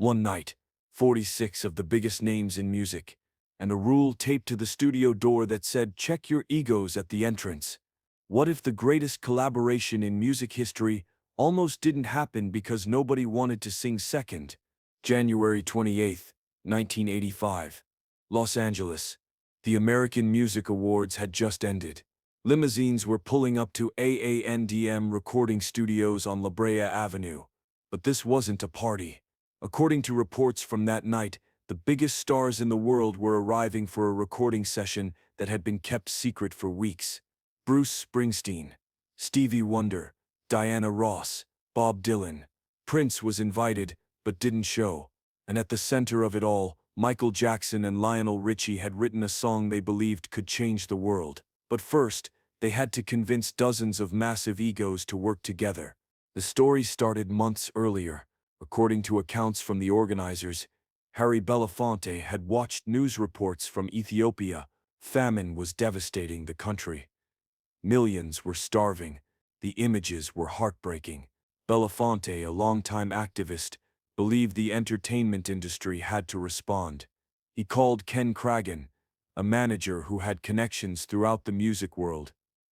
One night, 46 of the biggest names in music, and a rule taped to the studio door that said, "Check your egos at the entrance." What if the greatest collaboration in music history almost didn't happen because nobody wanted to sing second? January 28th, 1985. Los Angeles. The American Music Awards had just ended. Limousines were pulling up to A&M Recording Studios on La Brea Avenue. But this wasn't a party. According to reports from that night, the biggest stars in the world were arriving for a recording session that had been kept secret for weeks. Bruce Springsteen, Stevie Wonder, Diana Ross, Bob Dylan. Prince was invited, but didn't show. And at the center of it all, Michael Jackson and Lionel Richie had written a song they believed could change the world. But first, they had to convince dozens of massive egos to work together. The story started months earlier. According to accounts from the organizers, Harry Belafonte had watched news reports from Ethiopia. Famine was devastating the country. Millions were starving. The images were heartbreaking. Belafonte, a longtime activist, believed the entertainment industry had to respond. He called Ken Cragen, a manager who had connections throughout the music world.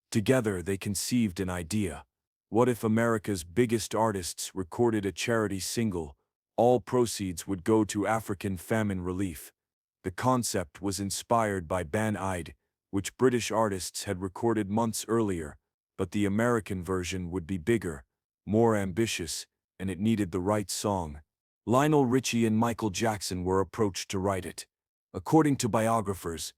Together they conceived an idea. What if America's biggest artists recorded a charity single? All proceeds would go to African famine relief. The concept was inspired by Band Aid, which British artists had recorded months earlier, but the American version would be bigger, more ambitious, and it needed the right song. Lionel Richie and Michael Jackson were approached to write it. According to biographers,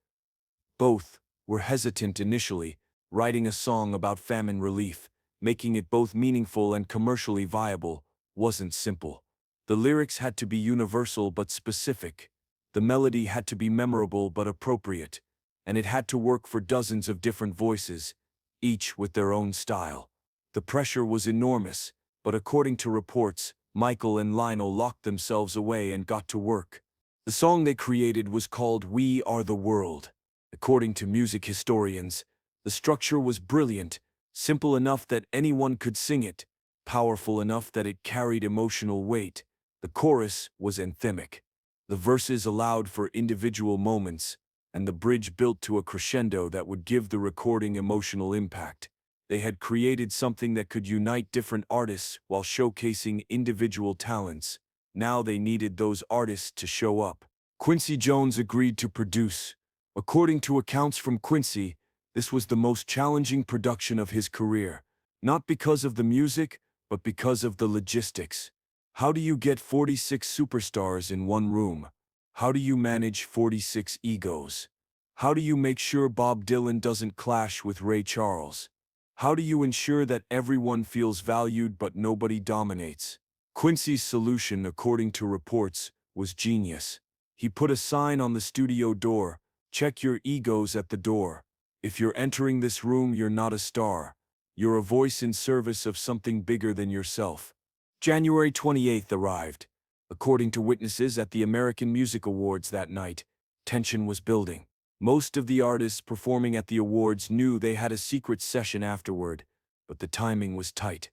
both were hesitant initially, writing a song about famine relief. Making it both meaningful and commercially viable wasn't simple. The lyrics had to be universal but specific. The melody had to be memorable but appropriate. And it had to work for dozens of different voices, each with their own style. The pressure was enormous, but according to reports, Michael and Lionel locked themselves away and got to work. The song they created was called "We Are the World." According to music historians, the structure was brilliant, simple enough that anyone could sing it, powerful enough that it carried emotional weight. The chorus was anthemic. The verses allowed for individual moments, and the bridge built to a crescendo that would give the recording emotional impact. They had created something that could unite different artists while showcasing individual talents. Now they needed those artists to show up. Quincy Jones agreed to produce. According to accounts from Quincy, this was the most challenging production of his career, not because of the music, but because of the logistics. How do you get 46 superstars in one room? How do you manage 46 egos? How do you make sure Bob Dylan doesn't clash with Ray Charles? How do you ensure that everyone feels valued but nobody dominates? Quincy's solution, according to reports, was genius. He put a sign on the studio door, "Check your egos at the door. If you're entering this room, you're not a star. You're a voice in service of something bigger than yourself." January 28th arrived. According to witnesses at the American Music Awards that night, tension was building. Most of the artists performing at the awards knew they had a secret session afterward, but the timing was tight.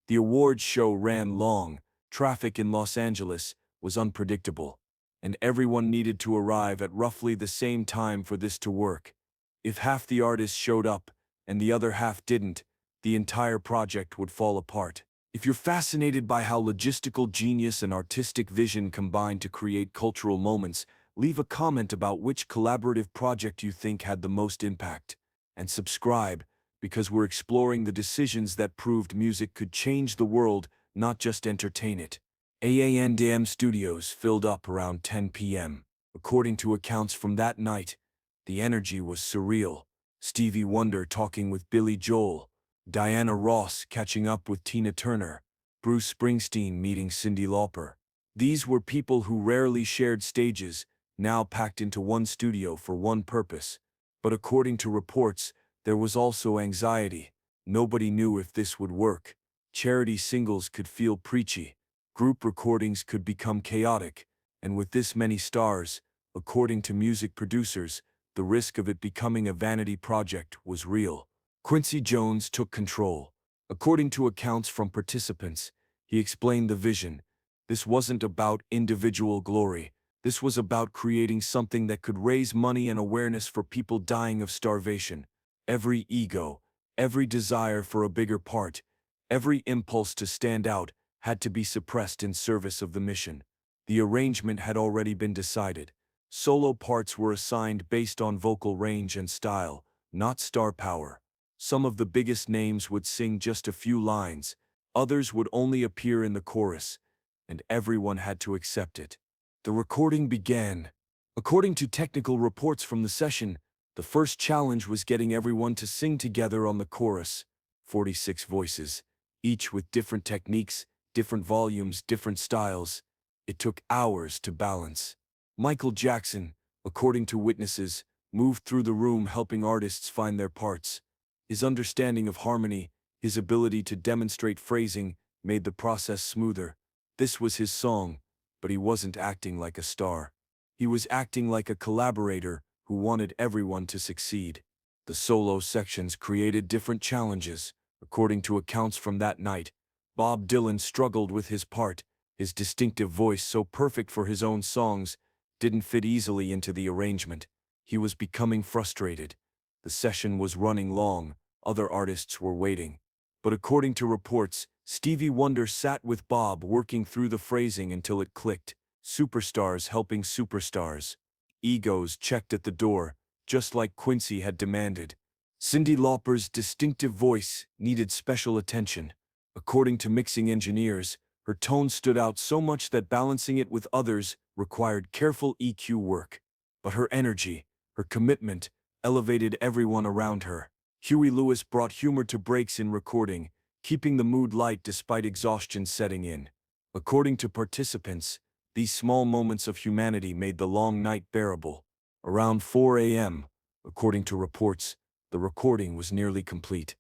The awards show ran long, traffic in Los Angeles was unpredictable, and everyone needed to arrive at roughly the same time for this to work. If half the artists showed up, and the other half didn't, the entire project would fall apart. If you're fascinated by how logistical genius and artistic vision combine to create cultural moments, leave a comment about which collaborative project you think had the most impact. And subscribe, because we're exploring the decisions that proved music could change the world, not just entertain it. A&M Studios filled up around 10 p.m. According to accounts from that night, the energy was surreal. Stevie Wonder talking with Billy Joel, Diana Ross catching up with Tina Turner, Bruce Springsteen meeting Cyndi Lauper. These were people who rarely shared stages, now packed into one studio for one purpose. But according to reports, there was also anxiety. Nobody knew if this would work. Charity singles could feel preachy. Group recordings could become chaotic. And with this many stars, according to music producers, the risk of it becoming a vanity project was real. Quincy Jones took control. According to accounts from participants, he explained the vision. This wasn't about individual glory. This was about creating something that could raise money and awareness for people dying of starvation. Every ego, every desire for a bigger part, every impulse to stand out had to be suppressed in service of the mission. The arrangement had already been decided. Solo parts were assigned based on vocal range and style, not star power. Some of the biggest names would sing just a few lines, others would only appear in the chorus, and everyone had to accept it. The recording began. According to technical reports from the session, the first challenge was getting everyone to sing together on the chorus. 46 voices, each with different techniques, different volumes, different styles. It took hours to balance. Michael Jackson, according to witnesses, moved through the room helping artists find their parts. His understanding of harmony, his ability to demonstrate phrasing, made the process smoother. This was his song, but he wasn't acting like a star. He was acting like a collaborator who wanted everyone to succeed. The solo sections created different challenges. According to accounts from that night, Bob Dylan struggled with his part. His distinctive voice, so perfect for his own songs, didn't fit easily into the arrangement. He was becoming frustrated. The session was running long, other artists were waiting. But according to reports, Stevie Wonder sat with Bob working through the phrasing until it clicked. Superstars helping superstars. Egos checked at the door, just like Quincy had demanded. Cyndi Lauper's distinctive voice needed special attention. According to mixing engineers, her tone stood out so much that balancing it with others required careful EQ work. But her energy, her commitment, elevated everyone around her. Huey Lewis brought humor to breaks in recording, keeping the mood light despite exhaustion setting in. According to participants, these small moments of humanity made the long night bearable. Around 4 a.m., according to reports, the recording was nearly complete.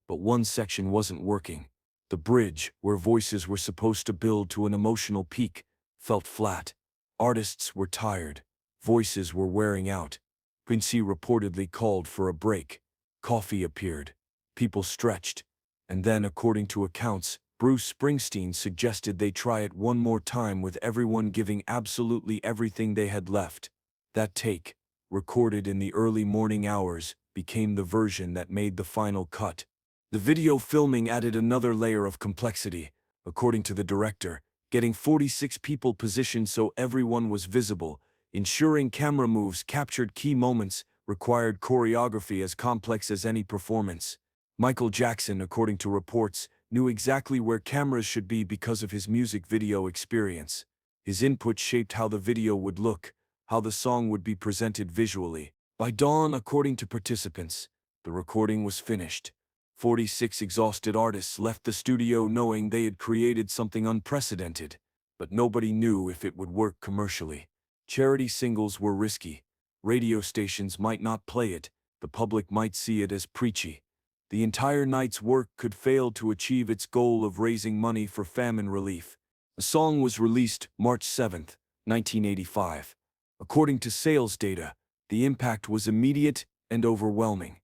But one section wasn't working. The bridge, where voices were supposed to build to an emotional peak, felt flat. Artists were tired. Voices were wearing out. Quincy reportedly called for a break. Coffee appeared. People stretched. And then, according to accounts, Bruce Springsteen suggested they try it one more time with everyone giving absolutely everything they had left. That take, recorded in the early morning hours, became the version that made the final cut. The video filming added another layer of complexity. According to the director, getting 46 people positioned so everyone was visible, ensuring camera moves captured key moments, required choreography as complex as any performance. Michael Jackson, according to reports, knew exactly where cameras should be because of his music video experience. His input shaped how the video would look, how the song would be presented visually. By dawn, according to participants, the recording was finished. 46 exhausted artists left the studio knowing they had created something unprecedented, but nobody knew if it would work commercially. Charity singles were risky. Radio stations might not play it, the public might see it as preachy. The entire night's work could fail to achieve its goal of raising money for famine relief. The song was released March 7, 1985. According to sales data, the impact was immediate and overwhelming.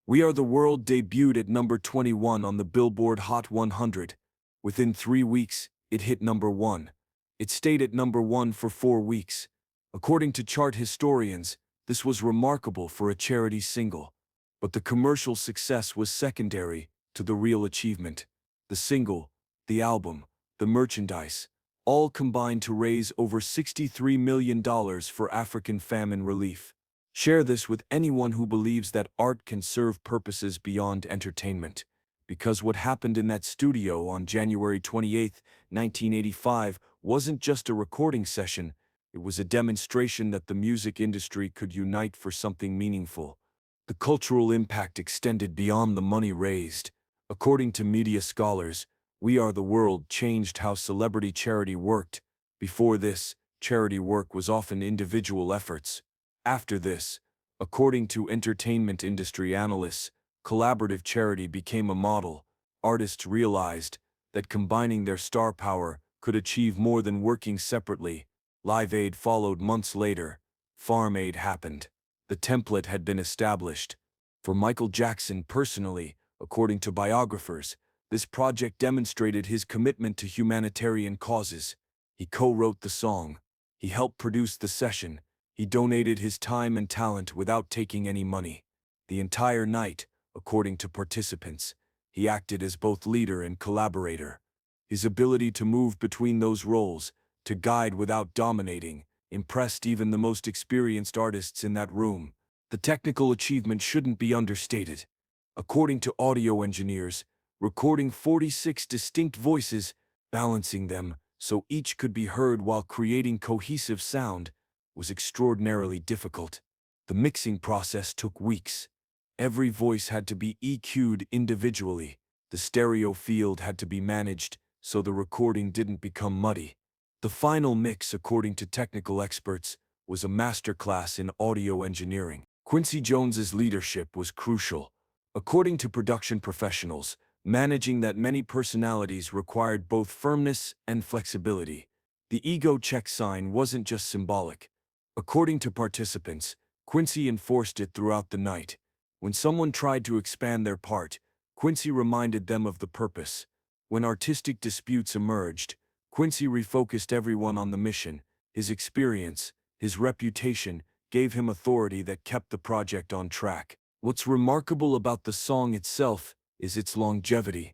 We Are the World debuted at number 21 on the Billboard Hot 100. Within 3 weeks, it hit number 1. It stayed at number 1 for 4 weeks. According to chart historians, this was remarkable for a charity single. But the commercial success was secondary to the real achievement. The single, the album, the merchandise, all combined to raise over $63 million for African famine relief. Share this with anyone who believes that art can serve purposes beyond entertainment. Because what happened in that studio on January 28, 1985, wasn't just a recording session, it was a demonstration that the music industry could unite for something meaningful. The cultural impact extended beyond the money raised. According to media scholars, We Are the World changed how celebrity charity worked. Before this, charity work was often individual efforts. After this, according to entertainment industry analysts, collaborative charity became a model. Artists realized that combining their star power could achieve more than working separately. Live Aid followed months later. Farm Aid happened. The template had been established. For Michael Jackson personally, according to biographers, this project demonstrated his commitment to humanitarian causes. He co-wrote the song. He helped produce the session. He donated his time and talent without taking any money. The entire night, according to participants, he acted as both leader and collaborator. His ability to move between those roles, to guide without dominating, impressed even the most experienced artists in that room. The technical achievement shouldn't be understated. According to audio engineers, recording 46 distinct voices, balancing them so each could be heard while creating cohesive sound, was extraordinarily difficult. The mixing process took weeks. Every voice had to be EQ'd individually. The stereo field had to be managed so the recording didn't become muddy. The final mix, according to technical experts, was a masterclass in audio engineering. Quincy Jones's leadership was crucial. According to production professionals, managing that many personalities required both firmness and flexibility. The ego check sign wasn't just symbolic. According to participants, Quincy enforced it throughout the night. When someone tried to expand their part, Quincy reminded them of the purpose. When artistic disputes emerged, Quincy refocused everyone on the mission. His experience, his reputation, gave him authority that kept the project on track. What's remarkable about the song itself is its longevity.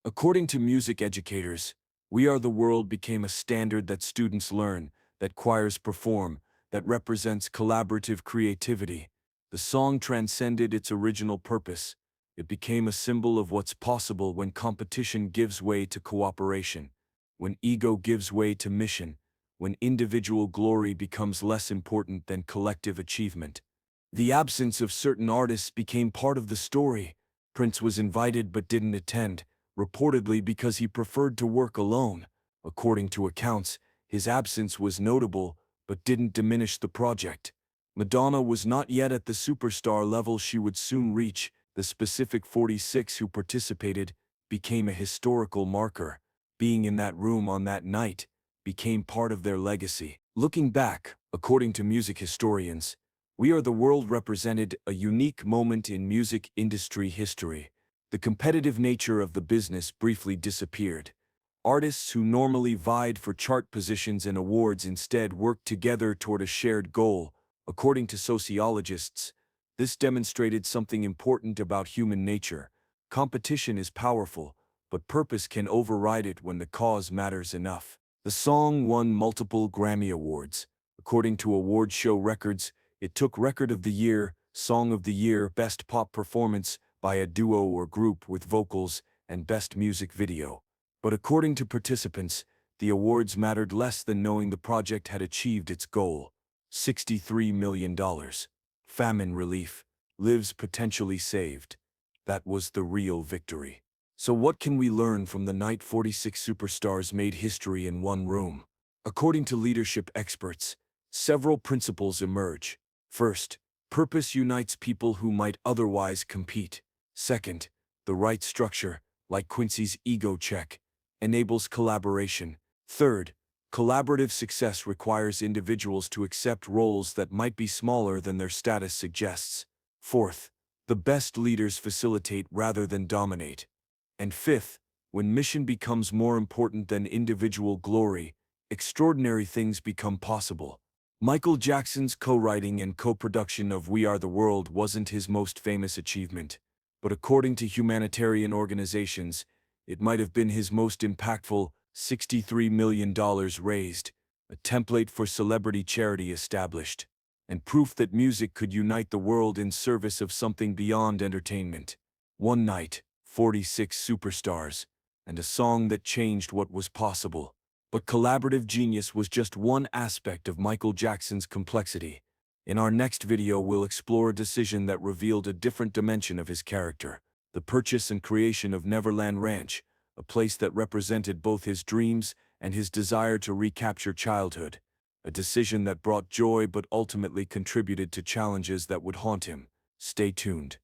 According to music educators, We Are the World became a standard that students learn, that choirs perform, that represents collaborative creativity. The song transcended its original purpose. It became a symbol of what's possible when competition gives way to cooperation, when ego gives way to mission, when individual glory becomes less important than collective achievement. The absence of certain artists became part of the story. Prince was invited but didn't attend, reportedly because he preferred to work alone. According to accounts, his absence was notable but didn't diminish the project. Madonna was not yet at the superstar level she would soon reach. The specific 46 who participated became a historical marker. Being in that room on that night became part of their legacy. Looking back, according to music historians, We Are the World represented a unique moment in music industry history. The competitive nature of the business briefly disappeared. Artists who normally vied for chart positions and awards instead worked together toward a shared goal. According to sociologists, this demonstrated something important about human nature. Competition is powerful, but purpose can override it when the cause matters enough. The song won multiple Grammy Awards. According to award show records, it took Record of the Year, Song of the Year, Best Pop Performance by a Duo or Group with Vocals, and Best Music Video. But according to participants, the awards mattered less than knowing the project had achieved its goal. $63 million. Famine relief. Lives potentially saved. That was the real victory. So what can we learn from the night 46 superstars made history in one room? According to leadership experts, several principles emerge. First, purpose unites people who might otherwise compete. Second, the right structure, like Quincy's ego check, enables collaboration. Third, collaborative success requires individuals to accept roles that might be smaller than their status suggests. Fourth, the best leaders facilitate rather than dominate. And fifth, when mission becomes more important than individual glory, extraordinary things become possible. Michael Jackson's co-writing and co-production of We Are the World wasn't his most famous achievement, but according to humanitarian organizations, it might have been his most impactful. $63 million raised, a template for celebrity charity established, and proof that music could unite the world in service of something beyond entertainment. One night, 46 superstars, and a song that changed what was possible. But collaborative genius was just one aspect of Michael Jackson's complexity. In our next video, we'll explore a decision that revealed a different dimension of his character: the purchase and creation of Neverland Ranch, a place that represented both his dreams and his desire to recapture childhood. A decision that brought joy but ultimately contributed to challenges that would haunt him. Stay tuned.